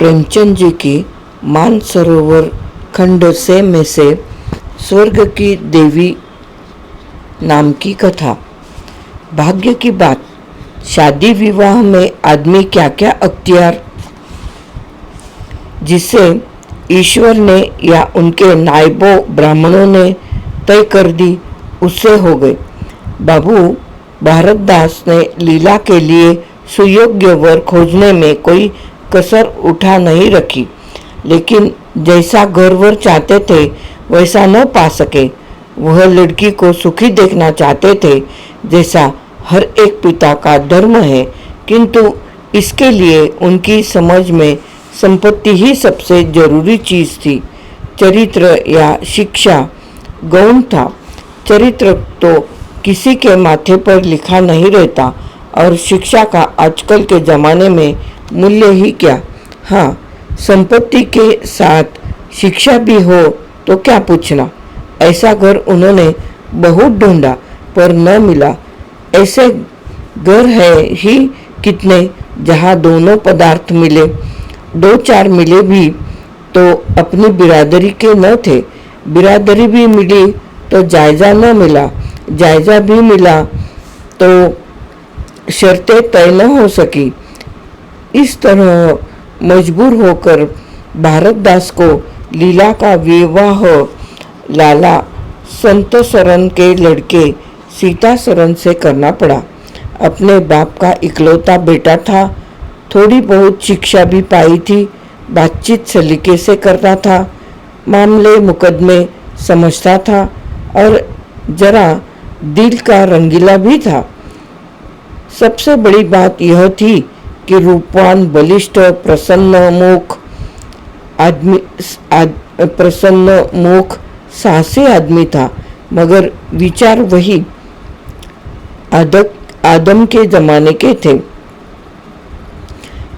प्रेमचंद जी की मानसरोवर खंड से में से स्वर्ग की देवी नाम की कथा। भाग्य की बात, शादी विवाह में आदमी क्या क्या अख्तियार जिसे ईश्वर ने या उनके नायबों ब्राह्मणों ने तय कर दी उससे हो गए। बाबू भारतदास ने लीला के लिए सुयोग्य वर खोजने में कोई कसर उठा नहीं रखी, लेकिन जैसा घरवर चाहते थे वैसा न पा सके। वह लड़की को सुखी देखना चाहते थे जैसा हर एक पिता का धर्म है, किंतु इसके लिए उनकी समझ में संपत्ति ही सबसे जरूरी चीज थी। चरित्र या शिक्षा गौण था। चरित्र तो किसी के माथे पर लिखा नहीं रहता और शिक्षा का आजकल के ज़माने में मूल्य ही क्या। हाँ, संपत्ति के साथ शिक्षा भी हो तो क्या पूछना। ऐसा घर उन्होंने बहुत ढूंढा पर न मिला। ऐसे घर है ही कितने जहाँ दोनों पदार्थ मिले। दो चार मिले भी तो अपनी बिरादरी के न थे। बिरादरी भी मिली तो जायजा न मिला। जायजा भी मिला तो शर्तें तय न हो सकी। इस तरह मजबूर होकर भारतदास को लीला का विवाह लाला संत सरन के लड़के सीता सरन से करना पड़ा। अपने बाप का इकलौता बेटा था। थोड़ी बहुत शिक्षा भी पाई थी। बातचीत सलीके से करता था। मामले मुकदमे समझता था और जरा दिल का रंगीला भी था। सबसे बड़ी बात यह थी कि रूपवान, बलिष्ठ, प्रसन्न मुख साहसी आदमी था, मगर विचार वही आदम के जमाने के थे।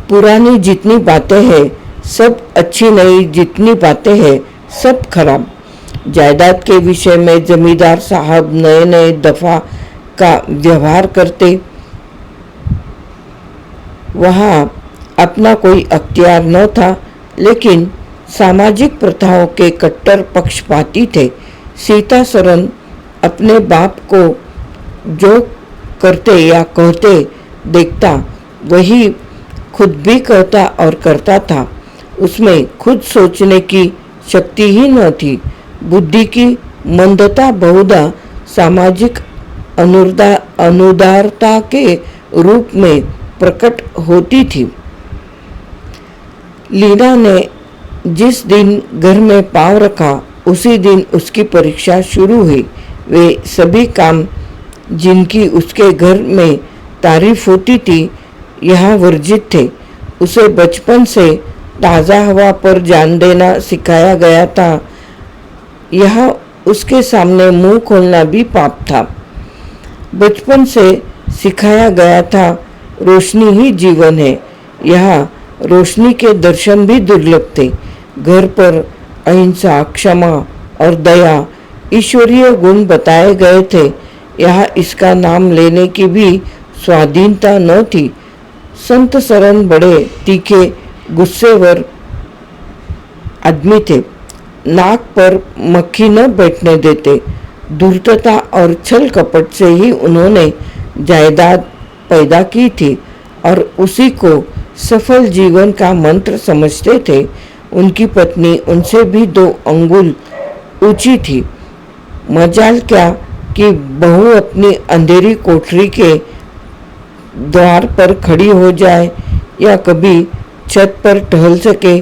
पुरानी जितनी बातें हैं सब अच्छी, नई जितनी बातें हैं सब खराब। जायदाद के विषय में जमींदार साहब नए नए दफा का व्यवहार करते। वहाँ अपना कोई अख्तियार न था, लेकिन सामाजिक प्रथाओं के कट्टर पक्षपाती थे। सीता सरन अपने बाप को जो करते या कहते देखता वही खुद भी कहता और करता था। उसमें खुद सोचने की शक्ति ही न थी। बुद्धि की मंदता बहुधा सामाजिक अनुदारता के रूप में प्रकट होती थी। लीना ने जिस दिन घर में पांव रखा उसी दिन उसकी परीक्षा शुरू हुई। वे सभी काम जिनकी उसके घर में तारीफ होती थी यहाँ वर्जित थे। उसे बचपन से ताज़ा हवा पर जान देना सिखाया गया था। यहाँ उसके सामने मुंह खोलना भी पाप था। बचपन से सिखाया गया था रोशनी ही जीवन है। यहाँ रोशनी के दर्शन भी दुर्लभ थे। घर पर अहिंसा, क्षमा और दया ईश्वरीय गुण बताए गए थे। यहाँ इसका नाम लेने की भी स्वाधीनता न थी। संत सरन बड़े तीखे गुस्सेवर आदमी थे। नाक पर मक्खी न बैठने देते। धूर्तता और छल कपट से ही उन्होंने जायदाद पैदा की थी और उसी को सफल जीवन का मंत्र समझते थे। उनकी पत्नी उनसे भी 2 अंगुल ऊंची थी। मजाल क्या कि बहू अपनी अंधेरी कोठरी के द्वार पर खड़ी हो जाए या कभी छत पर टहल सके।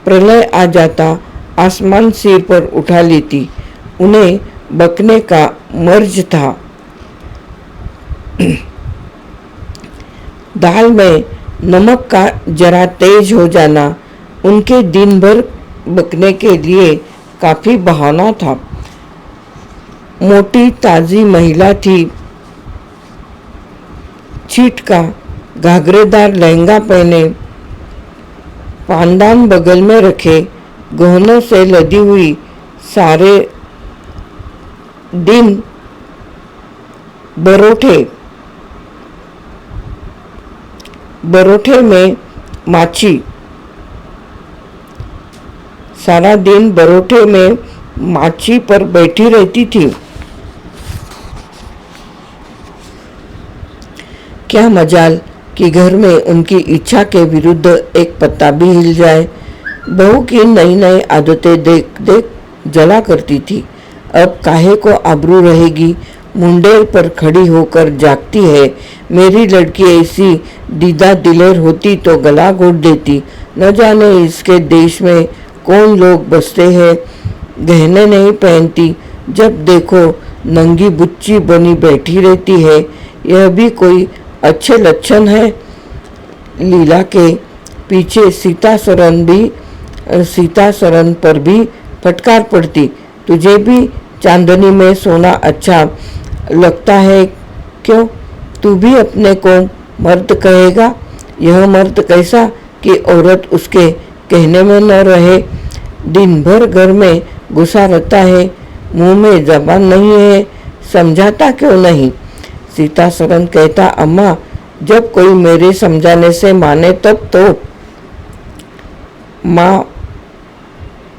प्रलय आ जाता, आसमान सिर पर उठा लेती। उन्हें बकने का मर्ज था। दाल में नमक का जरा तेज हो जाना उनके दिन भर बकने के लिए काफी बहाना था। मोटी ताजी महिला थी। छीट का घाघरेदार लहंगा पहने, पानदान बगल में रखे, गहनों से लदी हुई, सारे दिन बरोठे में माछी सारा दिन बरोठे में माची पर बैठी रहती थी। क्या मजाल कि घर में उनकी इच्छा के विरुद्ध एक पत्ता भी हिल जाए। बहू की नई नई आदतें देख देख जला करती थी। अब काहे को आबरू रहेगी, मुंडे पर खड़ी होकर जागती है। मेरी लड़की ऐसी दीदा दिलेर होती तो गला घोट देती। न जाने इसके देश में कौन लोग बसते हैं। गहने नहीं पहनती, जब देखो नंगी बुच्ची बनी बैठी रहती है। यह भी कोई अच्छे लक्षण है। लीला के पीछे सीता सरन पर भी फटकार पड़ती। तुझे भी चांदनी में सोना अच्छा लगता है क्यों? तू भी अपने को मर्द कहेगा? यह मर्द कैसा कि औरत उसके कहने में न रहे। दिन भर घर में घुसा रहता है, मुंह में जबान नहीं है, समझाता क्यों नहीं? सीता सरन कहता, अम्मा जब कोई मेरे समझाने से माने तब तो। माँ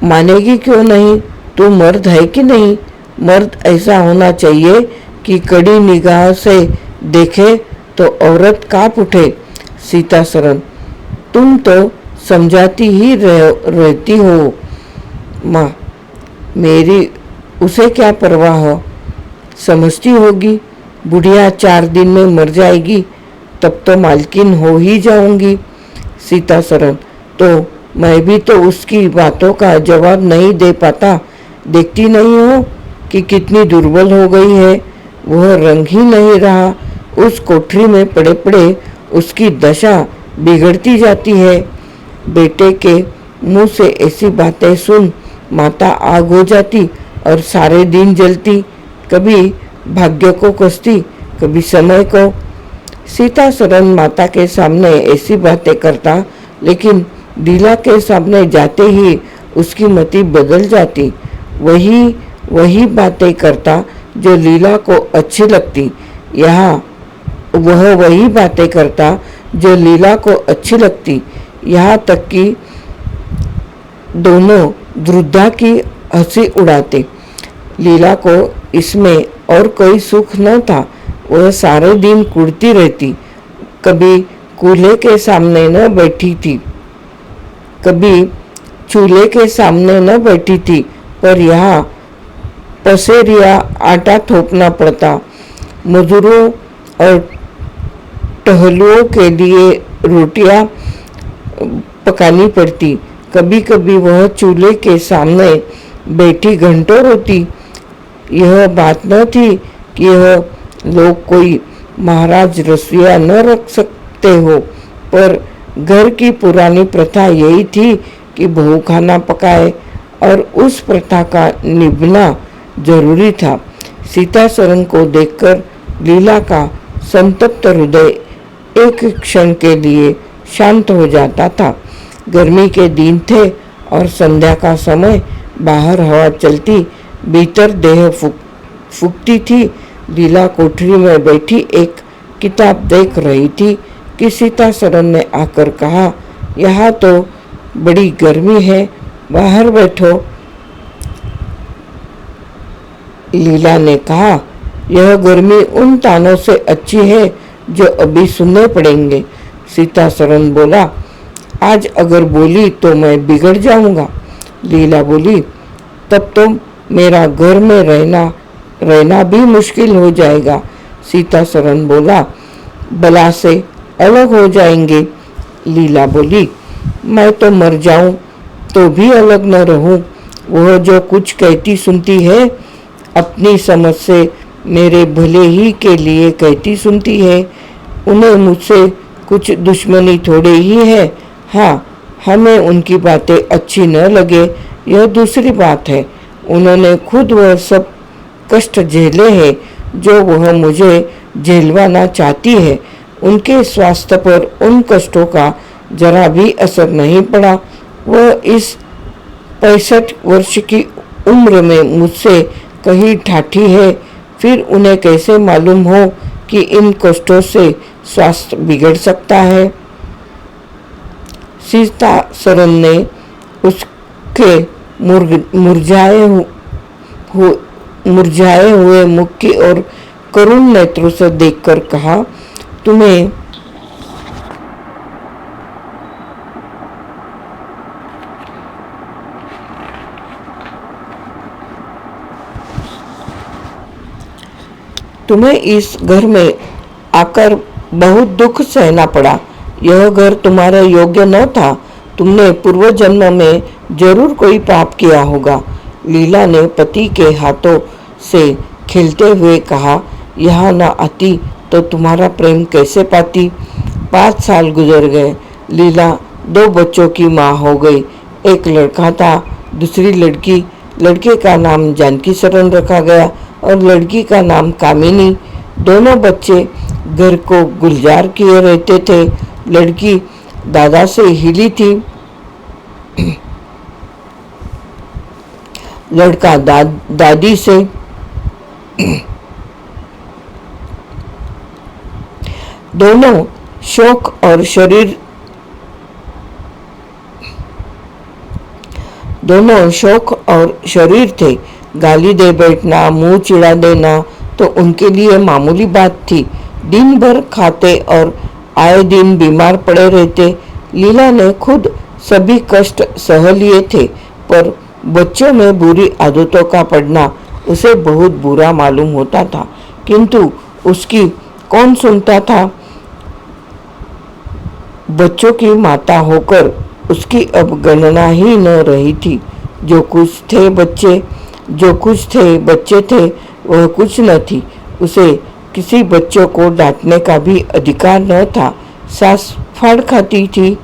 मानेगी क्यों नहीं? तू मर्द है कि नहीं? मर्द ऐसा होना चाहिए कि कड़ी निगाह से देखे तो औरत कांप उठे। सीता सरन, तुम तो समझाती ही रहती हो माँ, मेरी उसे क्या परवाह हो? समझती होगी बुढ़िया 4 दिन में मर जाएगी, तब तो मालकिन हो ही जाऊंगी। सीता सरन, तो मैं भी तो उसकी बातों का जवाब नहीं दे पाता। देखती नहीं हो कि कितनी दुर्बल हो गई है। वह रंग ही नहीं रहा। उस कोठरी में पड़े पड़े उसकी दशा बिगड़ती जाती है। बेटे के मुंह से ऐसी बातें सुन माता आग हो जाती और सारे दिन जलती। कभी भाग्य को कसती, कभी समय को। सीता सरन माता के सामने ऐसी बातें करता, लेकिन लीला के सामने जाते ही उसकी मति बदल जाती। वही बातें करता जो लीला को अच्छी लगती। वह वही बातें करता जो लीला को अच्छी लगती। यहाँ तक कि दोनों द्रुद्धा की हंसी उड़ाते। लीला को इसमें और कोई सुख न था। वह सारे दिन कुड़ती रहती। कभी चूल्हे के सामने न बैठी थी, पर यहाँ पसेरिया आटा थोपना पड़ता। मजदूरों और टहलुओं के लिए रोटियां पकानी पड़ती। कभी कभी वह चूल्हे के सामने बैठी घंटों रोती। यह बात न थी कि यह लोग कोई महाराज रसोइया न रख सकते हो, पर घर की पुरानी प्रथा यही थी कि बहू खाना पकाए और उस प्रथा का निभाना जरूरी था। सीता सरन को देखकर लीला का संतप्त हृदय एक क्षण के लिए शांत हो जाता था। गर्मी के दिन थे और संध्या का समय। बाहर हवा चलती, भीतर देह फूकती थी। लीला कोठरी में बैठी एक किताब देख रही थी कि सीता सरन ने आकर कहा, यहाँ तो बड़ी गर्मी है, बाहर बैठो। लीला ने कहा, यह गर्मी उन तानों से अच्छी है जो अभी सुनने पड़ेंगे। सीता सरन बोला, आज अगर बोली तो मैं बिगड़ जाऊंगा। लीला बोली, तब तो मेरा घर में रहना भी मुश्किल हो जाएगा। सीता सरन बोला, बला से अलग हो जाएंगे। लीला बोली, मैं तो मर जाऊं तो भी अलग न रहूं। वह जो कुछ कहती सुनती है, अपनी समझ से मेरे भले ही के लिए कहती सुनती है। उन्हें मुझसे कुछ दुश्मनी थोड़े ही है। हाँ, हमें उनकी बातें अच्छी न लगे, यह दूसरी बात है। उन्होंने खुद वह सब कष्ट झेले हैं जो वह मुझे झेलवाना चाहती है। उनके स्वास्थ्य पर उन कष्टों का जरा भी असर नहीं पड़ा। वह इस 65 वर्ष की उम्र में मुझसे कहीं ठाठी है। फिर उन्हें कैसे मालूम हो कि इन कष्टों से स्वास्थ्य बिगड़ सकता है। सीता सरन ने उसके मुरझाए हुए मुख की और करुण नेत्रों से देखकर कहा, तुम्हें इस घर में आकर बहुत दुख सहना पड़ा। यह घर तुम्हारे योग्य न था। तुमने पूर्व जन्म में जरूर कोई पाप किया होगा। लीला ने पति के हाथों से खेलते हुए कहा, यहाँ न आती तो तुम्हारा प्रेम कैसे पाती। 5 साल गुजर गए। लीला 2 बच्चों की माँ हो गई। एक लड़का था, दूसरी लड़की। लड़के का नाम जानकी शरण रखा गया और लड़की का नाम कामिनी। दोनों बच्चे घर को गुलजार किए रहते थे। लड़की दादा से हिली थी, लड़का दादी से। दोनों शौक और शरीर थे। गाली दे बैठना, मुंह चिढ़ा देना तो उनके लिए मामूली बात थी। दिन भर खाते और आए दिन बीमार पड़े रहते। लीला ने खुद सभी कष्ट सह लिए थे, पर बच्चों में बुरी आदतों का पड़ना उसे बहुत बुरा मालूम होता था, किंतु उसकी कौन सुनता था। बच्चों की माता होकर उसकी अब गणना ही न रही थी। जो कुछ थे बच्चे थे, वह कुछ न थी। उसे किसी बच्चों को डांटने का भी अधिकार न था। सास फाड़ खाती थी।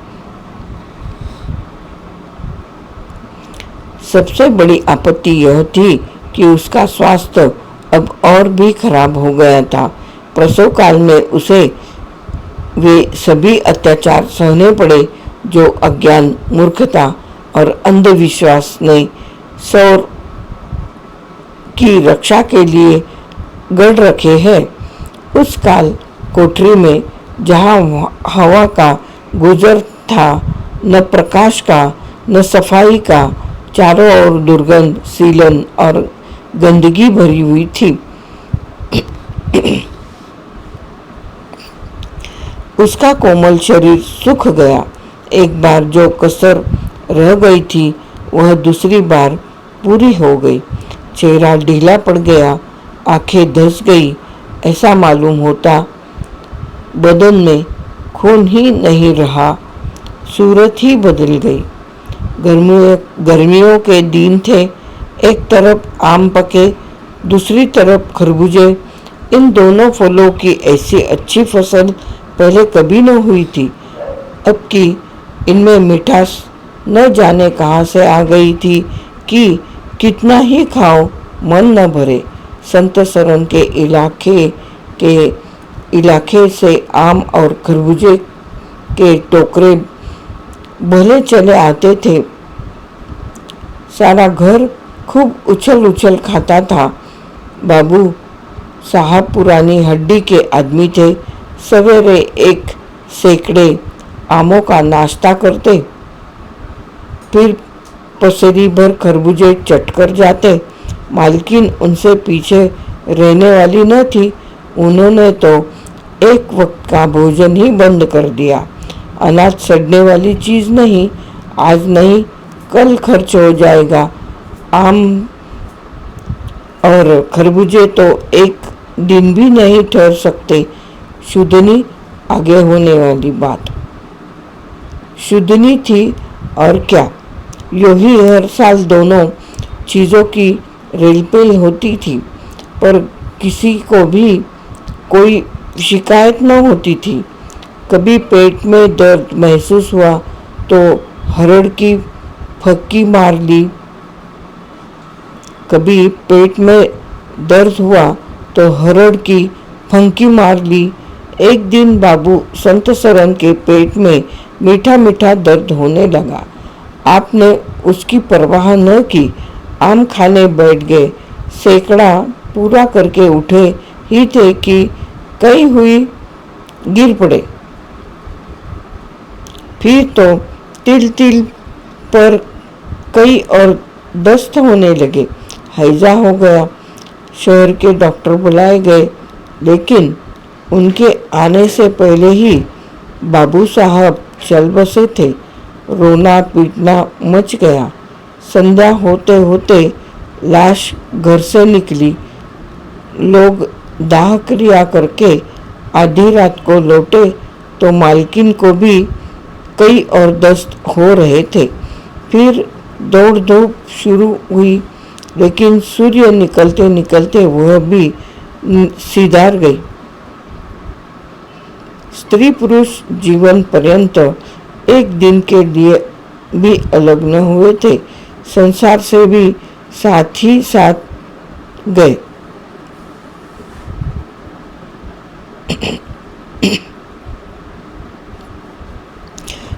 सबसे बड़ी आपत्ति यह थी कि उसका स्वास्थ्य अब और भी खराब हो गया था। प्रसव काल में उसे वे सभी अत्याचार सहने पड़े जो अज्ञान, मूर्खता और अंधविश्वास ने सौर की रक्षा के लिए गढ़ रखे हैं। उस काल कोठरी में जहाँ हवा का गुजर था, न प्रकाश का न सफाई का, चारों ओर दुर्गंध, सीलन और गंदगी भरी हुई थी। उसका कोमल शरीर सूख गया। एक बार जो कसर रह गई थी वह दूसरी बार पूरी हो गई। चेहरा ढीला पड़ गया, आंखें धंस गई, ऐसा मालूम होता। बदन में खून ही नहीं रहा, सूरत ही बदल गई। गर्मियों के दिन थे। एक तरफ आम पके, दूसरी तरफ खरबूजे। इन दोनों फलों की ऐसी अच्छी फसल पहले कभी न हुई थी। अब की इनमें मिठास न जाने कहाँ से आ गई थी कि कितना ही खाओ मन न भरे। संत शरण के इलाके से आम और खरबूजे के टोकरे भले चले आते थे। सारा घर खूब उछल खाता था। बाबू साहब पुरानी हड्डी के आदमी थे। सवेरे 1 सैकड़े आमों का नाश्ता करते, फिर पसेरी भर खरबूजे चट कर जाते। मालकिन उनसे पीछे रहने वाली न थी। उन्होंने तो एक वक्त का भोजन ही बंद कर दिया। अनाज सड़ने वाली चीज नहीं, आज नहीं कल खर्च हो जाएगा। आम और खरबूजे तो एक दिन भी नहीं ठहर सकते। शुद्धनी आगे होने वाली बात शुद्धनी थी और क्या। यूं ही हर साल दोनों चीज़ों की रेलपेल होती थी, पर किसी को भी कोई शिकायत न होती थी। कभी पेट में दर्द महसूस हुआ तो हरड़ की फक्की मार ली। कभी पेट में दर्द हुआ तो हरड़ की फंकी मार ली। एक दिन बाबू संत शरण के पेट में मीठा मीठा दर्द होने लगा। आपने उसकी परवाह न की, आम खाने बैठ गए। सैकड़ा पूरा करके उठे ही थे कि कई हुई गिर पड़े। फिर तो तिल तिल पर कई और दस्त होने लगे, हैजा हो गया। शहर के डॉक्टर बुलाए गए, लेकिन उनके आने से पहले ही बाबू साहब चल बसे थे। रोना पीटना मच गया। संध्या होते होते लाश घर से निकली। लोग दाह क्रिया करके आधी रात को लौटे तो मालकिन को भी कई और दस्त हो रहे थे। फिर दौड़ धूप शुरू हुई, लेकिन सूर्य निकलते निकलते वह भी सिधार गई। स्त्री पुरुष जीवन पर्यंत एक दिन के लिए भी अलग न हुए थे, संसार से भी साथ ही साथ गए।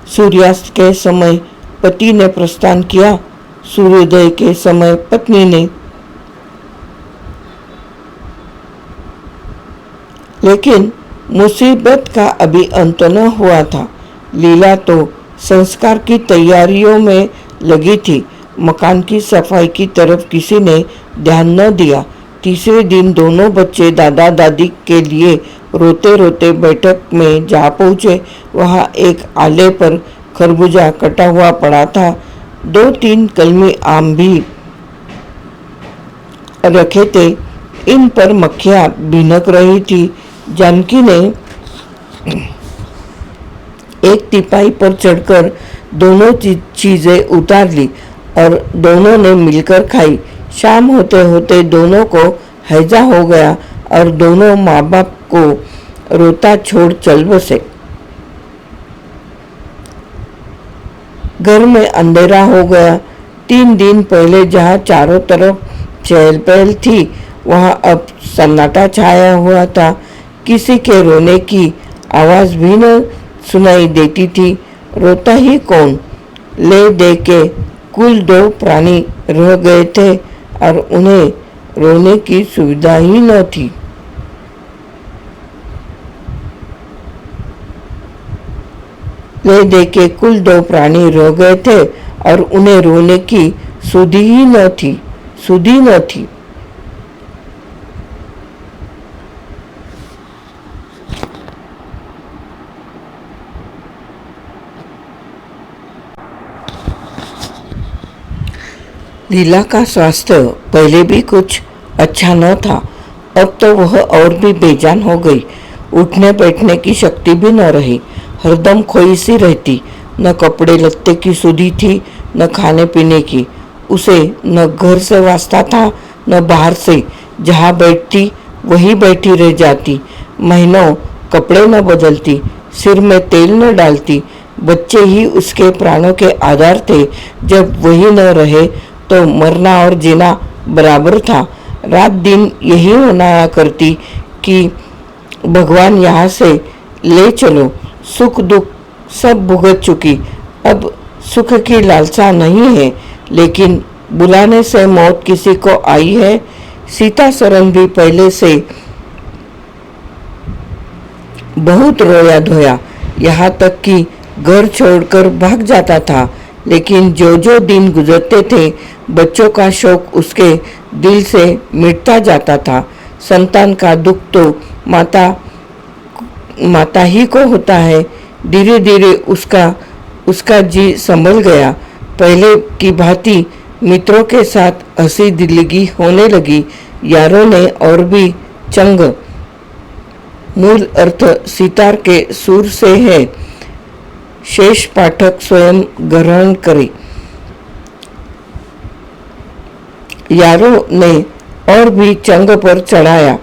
सूर्यास्त के समय पति ने प्रस्थान किया, सूर्योदय के समय पत्नी ने। लेकिन मुसीबत का अभी अंत न हुआ था। लीला तो संस्कार की तैयारियों में लगी थी। मकान की सफाई की तरफ किसी ने ध्यान न दिया। तीसरे दिन दोनों बच्चे दादा दादी के लिए रोते रोते बैठक में जा पहुँचे। वहाँ एक आले पर खरबूजा कटा हुआ पड़ा था। 2-3 कलमी आम भी रखे थे। इन पर मक्खियाँ भिनक रही थी। जानकी ने एक टिपाई पर चढ़कर दोनों चीजें उतार ली और दोनों ने मिलकर खाई। शाम होते होते दोनों को हैजा हो गया और दोनों माँ बाप को रोता छोड़ चल बसे। घर में अंधेरा हो गया। 3 दिन पहले जहाँ चारों तरफ चहल पहल थी, वहाँ अब सन्नाटा छाया हुआ था। किसी के रोने की आवाज भी न सुनाई देती थी। रोता ही कौन? ले दे के कुल 2 प्राणी रह गए थे और उन्हें रोने की सुविधा ही न थी। ले दे के कुल 2 प्राणी रह गए थे और उन्हें रोने की सुधि ही न थी, सुधि न थी। लीला का स्वास्थ्य पहले भी कुछ अच्छा न था, अब तो वह और भी बेजान हो गई। उठने बैठने की शक्ति भी न रही, हरदम खोई सी रहती। न कपड़े लत्ते की सुधि थी, न खाने पीने की। उसे न घर से वास्ता था, न बाहर से। जहाँ बैठती वहीं बैठी रह जाती। महीनों कपड़े न बदलती, सिर में तेल न डालती। बच्चे ही उसके प्राणों के आधार थे। जब वही न रहे तो मरना और जीना बराबर था। रात दिन यही मनाया करती कि भगवान यहाँ से ले चलो। सुख दुख सब भुगत चुकी, अब सुख की लालसा नहीं है। लेकिन बुलाने से मौत किसी को आई है? सीता सरन भी पहले से बहुत रोया धोया, यहाँ तक कि घर छोड़कर भाग जाता था। लेकिन जो जो दिन गुजरते थे, बच्चों का शोक उसके दिल से मिटता जाता था। संतान का दुख तो माता ही को होता है। धीरे धीरे उसका जी संभल गया। पहले की भांति मित्रों के साथ हंसी दिलगी होने लगी। यारों ने और भी चंग। मूल अर्थ सितार के सुर से है, शेष पाठक स्वयं ग्रहण करे। यारों ने और भी चंग पर चढ़ाया।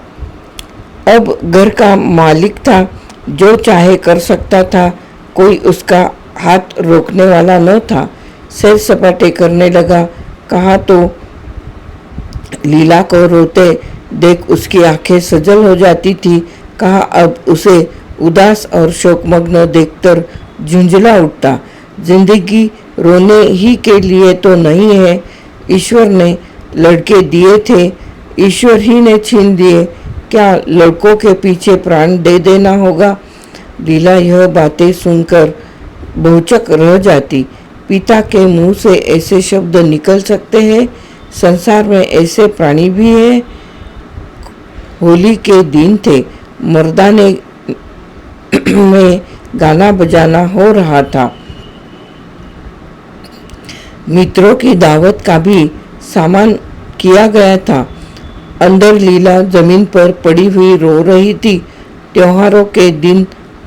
अब घर का मालिक था, जो चाहे कर सकता था। कोई उसका हाथ रोकने वाला न था। सैर सपाटे करने लगा। कहा तो लीला को रोते देख उसकी आंखें सजल हो जाती थी। कहा अब उसे उदास और शोकमग्न देखकर झुंझला उठता। जिंदगी रोने ही के लिए तो नहीं है। ईश्वर ने लड़के दिए थे, ईश्वर ही ने छीन दिए। क्या लड़कों के पीछे प्राण दे देना होगा? लीला यह बातें सुनकर बहुचक रह जाती। पिता के मुंह से ऐसे शब्द निकल सकते हैं? संसार में ऐसे प्राणी भी हैं? होली के दिन थे, मर्दाने में गाना बजाना हो रहा था। मित्रों की दावत का भी सामान किया गया था। अंदर लीला जमीन पर पड़ी हुई रो रही थी। त्योहारों के दिन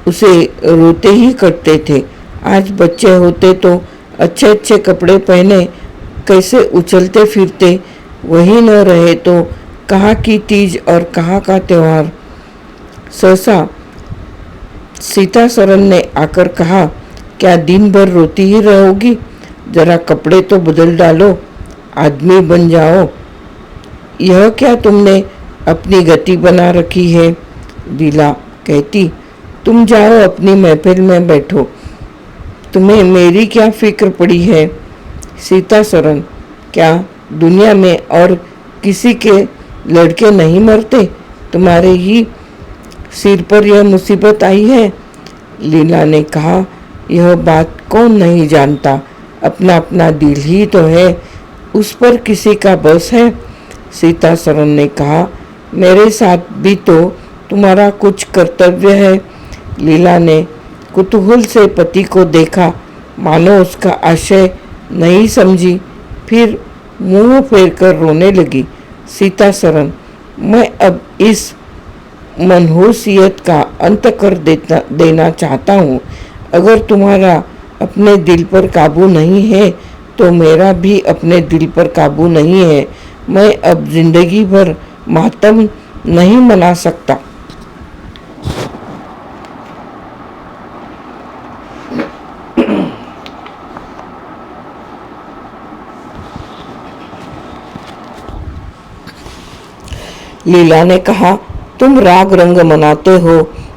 उसे रोते ही कटते थे। आज बच्चे होते तो अच्छे अच्छे कपड़े पहने कैसे उछलते फिरते, वही न रहे तो कहाँ की तीज और कहाँ का त्योहार। सहसा सीता सरन ने आकर कहा, क्या दिन भर रोती ही रहोगी? जरा कपड़े तो बदल डालो, आदमी बन जाओ। यह क्या तुमने अपनी गति बना रखी है? लीला कहती, तुम जाओ अपनी महफिल में बैठो, तुम्हें मेरी क्या फिक्र पड़ी है? सीता सरन, क्या दुनिया में और किसी के लड़के नहीं मरते? तुम्हारे ही सिर पर यह मुसीबत आई है। लीला ने कहा, यह बात कौन नहीं जानता, अपना अपना दिल ही तो है, उस पर किसी का बस है। सीता सरन ने कहा, मेरे साथ भी तो तुम्हारा कुछ कर्तव्य है। लीला ने कुतूहल से पति को देखा, मानो उसका आशय नहीं समझी, फिर मुंह फेर कर रोने लगी। सीता सरन, मैं अब इस मनहूसियत का अंत कर देना चाहता हूँ। अगर तुम्हारा अपने दिल पर काबू नहीं है तो मेरा भी अपने दिल पर काबू नहीं है। मैं अब जिंदगी भर मातम नहीं मना सकता। लीला ने कहा, तुम राग रंग मनाते हो,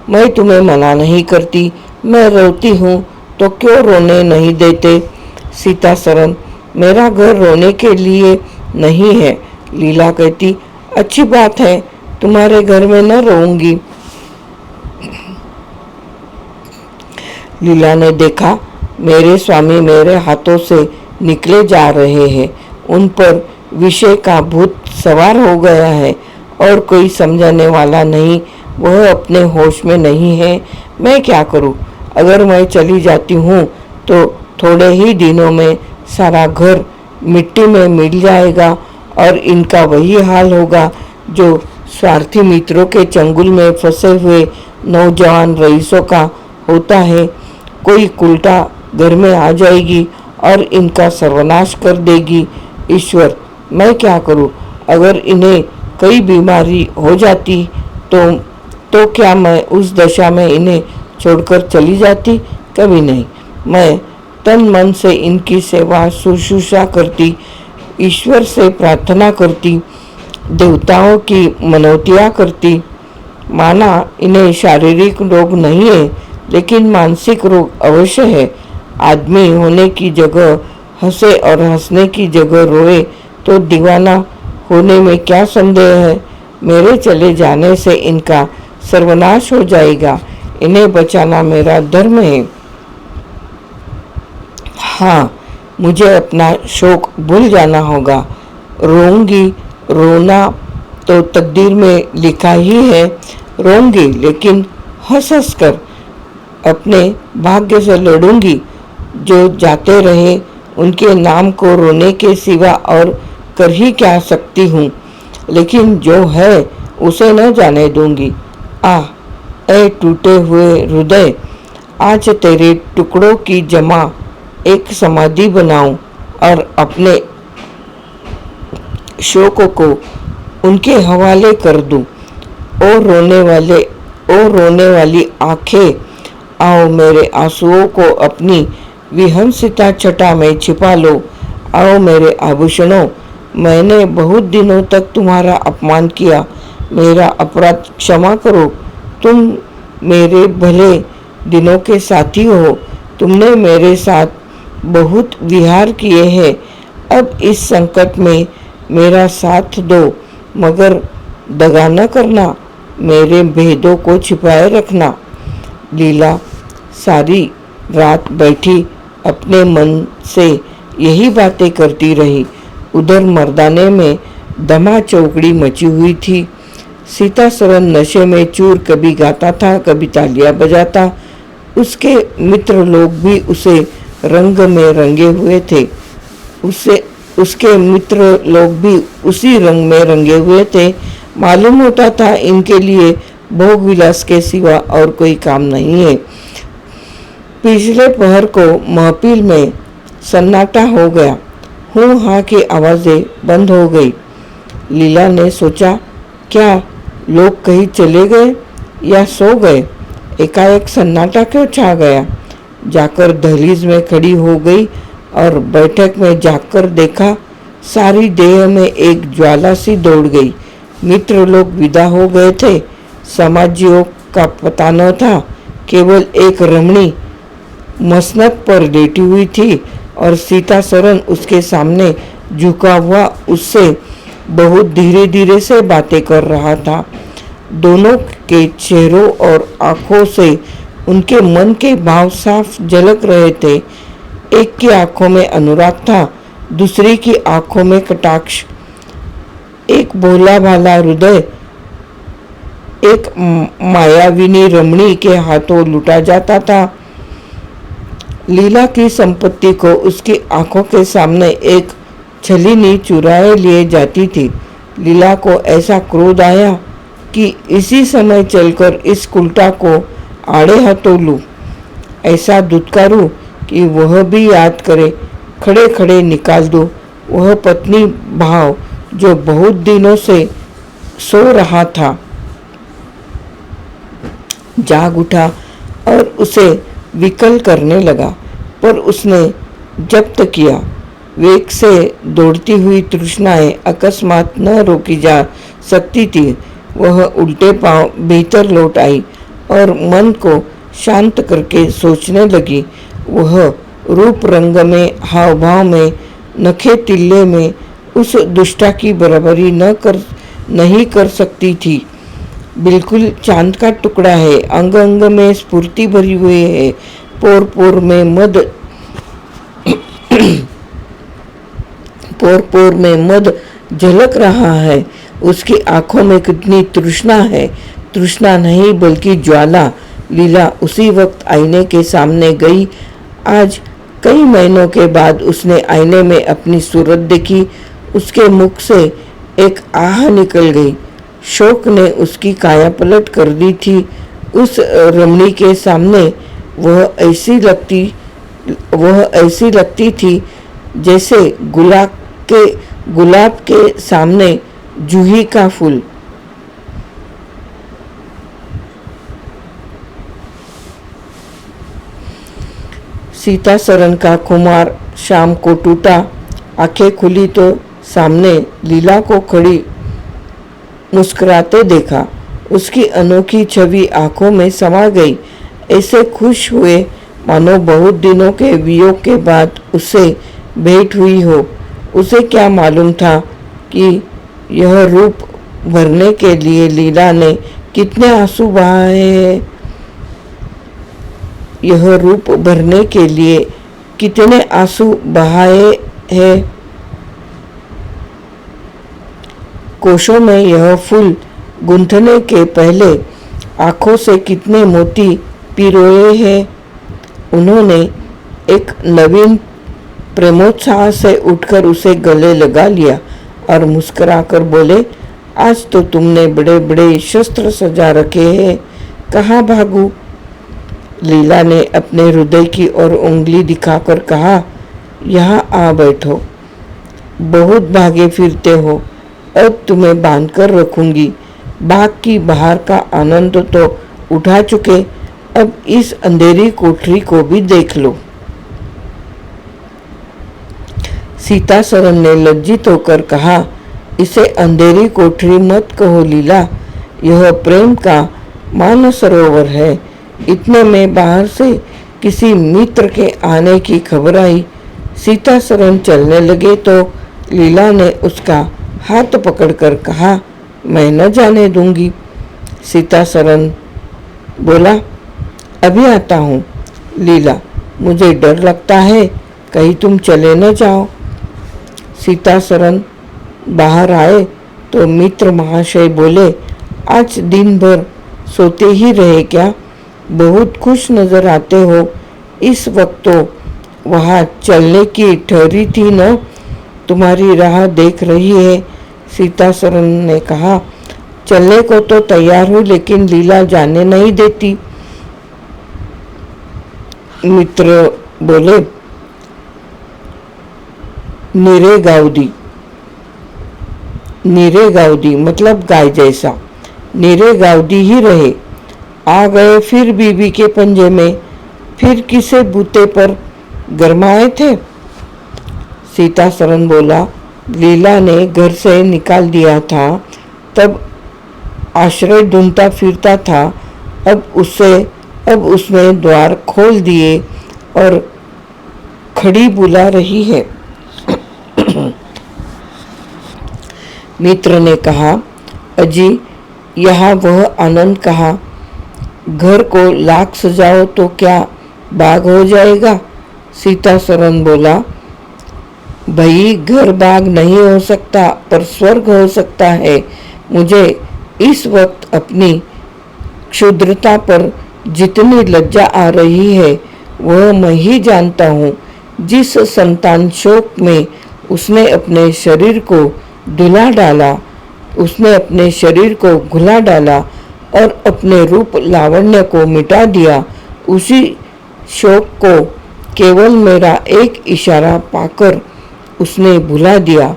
मैं तुम्हें मना नहीं करती। मैं रोती हूँ तो क्यों रोने नहीं देते? सीता सरन, मेरा घर रोने के लिए नहीं है। लीला कहती, अच्छी बात है, तुम्हारे घर में न रोऊंगी। लीला ने देखा, मेरे स्वामी मेरे हाथों से निकले जा रहे हैं, उन पर विषय का भूत सवार हो गया है और कोई समझाने वाला नहीं, वह अपने होश में नहीं है। मैं क्या करूं? अगर मैं चली जाती हूं तो थोड़े ही दिनों में सारा घर मिट्टी में मिल जाएगा और इनका वही हाल होगा जो स्वार्थी मित्रों के चंगुल में फंसे हुए नौजवान रईसों का होता है। कोई उल्टा घर में आ जाएगी और इनका सर्वनाश कर देगी। ईश्वर, मैं क्या करूं? अगर इन्हें कई बीमारी हो जाती तो क्या मैं उस दशा में इन्हें छोड़कर चली जाती? कभी नहीं। मैं तन मन से इनकी सेवा शुश्रूषा करती, ईश्वर से प्रार्थना करती, देवताओं की मनौतियाँ करती। माना इन्हें शारीरिक रोग नहीं है, लेकिन मानसिक रोग अवश्य है। आदमी होने की जगह हंसे और हंसने की जगह रोए तो दीवाना होने में क्या संदेह है? मेरे चले जाने से इनका सर्वनाश हो जाएगा, इन्हें बचाना मेरा धर्म है। हाँ, मुझे अपना शोक भूल जाना होगा। रोऊंगी, रोना तो तकदीर में लिखा ही है। रोऊंगी लेकिन हंस हंस कर, अपने भाग्य से लड़ूंगी। जो जाते रहे उनके नाम को रोने के सिवा और कर ही क्या सकती हूँ, लेकिन जो है उसे न जाने दूंगी। ए टूटे हुए हृदय, आज तेरे टुकड़ों की जमा एक समाधि बनाऊं और अपने शोक को उनके हवाले कर दूं। ओ रोने वाली आंखें, आओ मेरे आंसुओं को अपनी विहंसिता छटा में छिपा लो। आओ मेरे आभूषणों, मैंने बहुत दिनों तक तुम्हारा अपमान किया, मेरा अपराध क्षमा करो। तुम मेरे भले दिनों के साथी हो, तुमने मेरे साथ बहुत विहार किए हैं। अब इस संकट में मेरा साथ दो, मगर दगा न करना, मेरे भेदों को छिपाए रखना। लीला सारी रात बैठी अपने मन से यही बातें करती रही। उधर मर्दाने में दमा चौकड़ी मची हुई थी। सीतासरन नशे में चूर, कभी गाता था, कभी तालियां बजाता। उसके मित्र लोग भी उसे रंग में रंगे हुए थे। उसके मित्र लोग भी उसी रंग में रंगे हुए थे। मालूम होता था इनके लिए भोग विलास के सिवा और कोई काम नहीं है। पिछले पहर को महफिल में सन्नाटा हो गया। हूँ हाँ की आवाज़ें बंद हो गई। लीला ने सोचा, क्या लोग कहीं चले गए या सो गए? एकाएक सन्नाटा क्यों छा गया? जाकर दहलीज में खड़ी हो गई और बैठक में जाकर देखा, सारी देह में एक ज्वाला सी दौड़ गई। मित्र लोग विदा हो गए थे। समाजियों का पता न था। केवल एक रमणी मसनद पर लेटी हुई थी और सीतासरन उसके सामने झुका हुआ उससे बहुत धीरे धीरे से बातें कर रहा था। दोनों के चेहरों और आंखों से उनके मन के भाव साफ झलक रहे थे। एक की आंखों में अनुराग था, दूसरी की आंखों में कटाक्ष। एक भोला भाला हृदय एक मायाविनी रमणी के हाथों लूटा जाता था। लीला की संपत्ति को उसकी आंखों के सामने एक छलीनी चुराए लिए जाती थी। लीला को ऐसा क्रोध आया कि इसी समय चलकर इस कुल्टा को आड़े हाथों लूं, ऐसा दुत्कारूं कि वह भी याद करे, खड़े खड़े निकाल दूं वह पत्नी भाव जो बहुत दिनों से सो रहा था। जाग उठा और उसे विकल करने लगा, पर उसने जब्त किया। वेग से दौड़ती हुई तृष्णाएं अकस्मात न रोकी जा सकती थी। वह उल्टे पांव भीतर लौट आई और मन को शांत करके सोचने लगी। वह रूप रंग में, हाव भाव में, नखे तिल्ले में उस दुष्टा की बराबरी नहीं कर सकती थी। बिल्कुल चांद का टुकड़ा है। अंग अंग में स्फूर्ति भरी हुई है। पोर पोर में मद झलक रहा है। उसकी आंखों में कितनी तृष्णा है। तृष्णा नहीं बल्कि ज्वाला। लीला उसी वक्त आईने के सामने गई। आज कई महीनों के बाद उसने आईने में अपनी सूरत देखी। उसके मुख से एक आह निकल गई। शोक ने उसकी काया पलट कर दी थी। उस रमणी के सामने वह ऐसी लगती थी जैसे गुलाब के सामने जूही का फूल। सीतासरन का खुमार शाम को टूटा। आंखें खुली तो सामने लीला को खड़ी मुस्कुराते देखा। उसकी अनोखी छवि आंखों में समा गई। ऐसे खुश हुए मानो बहुत दिनों के वियोग के बाद उससे भेंट हुई हो। उसे क्या मालूम था कि यह रूप भरने के लिए लीला ने कितने आंसू बहाए हैं। यह रूप भरने के लिए कितने आंसू बहाए हैं। कोशों में यह फूल गुंथने के पहले आंखों से कितने मोती पिरोए हैं। उन्होंने एक नवीन प्रेमोत्साह से उठकर उसे गले लगा लिया और मुस्कुराकर बोले, आज तो तुमने बड़े बड़े शस्त्र सजा रखे हैं, कहाँ भागूं? लीला ने अपने हृदय की ओर उंगली दिखाकर कहा, यहाँ आ बैठो। बहुत भागे फिरते हो, अब तुम्हें बांध कर रखूंगी। बाग की बहार का आनंद तो उठा चुके, अब इस अंधेरी कोठरी को भी देख लो। सीतासरन ने लज्जित होकर कहा, इसे अंधेरी कोठरी मत कहो लीला, यह प्रेम का मानसरोवर है। इतने में बाहर से किसी मित्र के आने की खबर आई। सीतासरन चलने लगे तो लीला ने उसका हाथ पकड़कर कहा, मैं न जाने दूंगी। सीतासरन बोला, अभी आता हूँ। लीला मुझे डर लगता है कहीं तुम चले न जाओ। सीता सरन बाहर आए तो मित्र महाशय बोले, आज दिन भर सोते ही रहे क्या? बहुत खुश नजर आते हो। इस वक्त तो वहाँ चलने की ठहरी थी न, तुम्हारी राह देख रही है। सीता सरन ने कहा, चलने को तो तैयार हूँ, लेकिन लीला जाने नहीं देती। मित्र बोले, नीरे गाउदी मतलब गाय जैसा, नीरे गाउदी ही रहे। आ गए फिर बीबी के पंजे में, फिर किसे बूते पर गरमाए थे? सीता सरन बोला, लीला ने घर से निकाल दिया था, तब आश्रय ढूंढता फिरता था। अब उसने द्वार खोल दिए और खड़ी बुला रही है। मित्र ने कहा, अजी यहाँ वह आनंद कहा? घर को लाख सजाओ तो क्या बाग हो जाएगा? सीता सरन बोला, भाई घर बाग नहीं हो सकता, पर स्वर्ग हो सकता है। मुझे इस वक्त अपनी क्षुद्रता पर जितनी लज्जा आ रही है वह मैं ही जानता हूँ। जिस संतान शोक में उसने अपने शरीर को धुला डाला और अपने रूप लावण्य को मिटा दिया, उसी शोक को केवल मेरा एक इशारा पाकर उसने भुला दिया।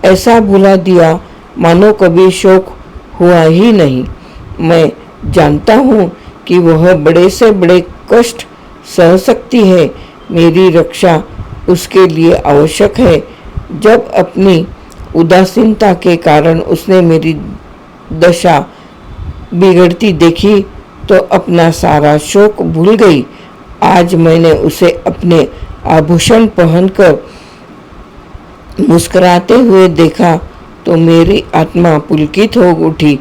ऐसा भुला दिया मानो कभी शोक हुआ ही नहीं। मैं जानता हूँ कि वह बड़े से बड़े कष्ट सह सकती है। मेरी रक्षा उसके लिए आवश्यक है। जब अपनी उदासीनता के कारण उसने मेरी दशा बिगड़ती देखी तो अपना सारा शोक भूल गई। आज मैंने उसे अपने आभूषण पहनकर मुस्कुराते हुए देखा तो मेरी आत्मा पुलकित हो उठी।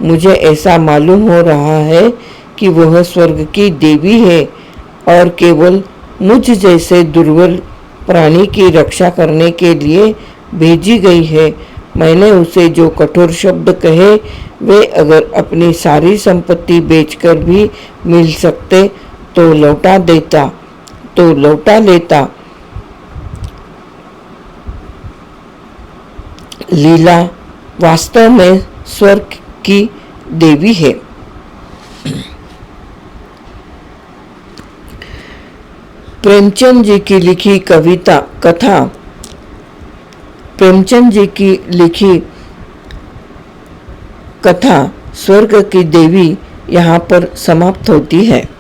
मुझे ऐसा मालूम हो रहा है कि वह स्वर्ग की देवी है और केवल मुझ जैसे दुर्बल प्राणी की रक्षा करने के लिए भेजी गई है। मैंने उसे जो कठोर शब्द कहे वे अगर अपनी सारी संपत्ति बेचकर भी मिल सकते तो लौटा लेता। लीला वास्तव में स्वर्ग की देवी है। प्रेमचंद जी की लिखी कथा स्वर्ग की देवी यहाँ पर समाप्त होती है।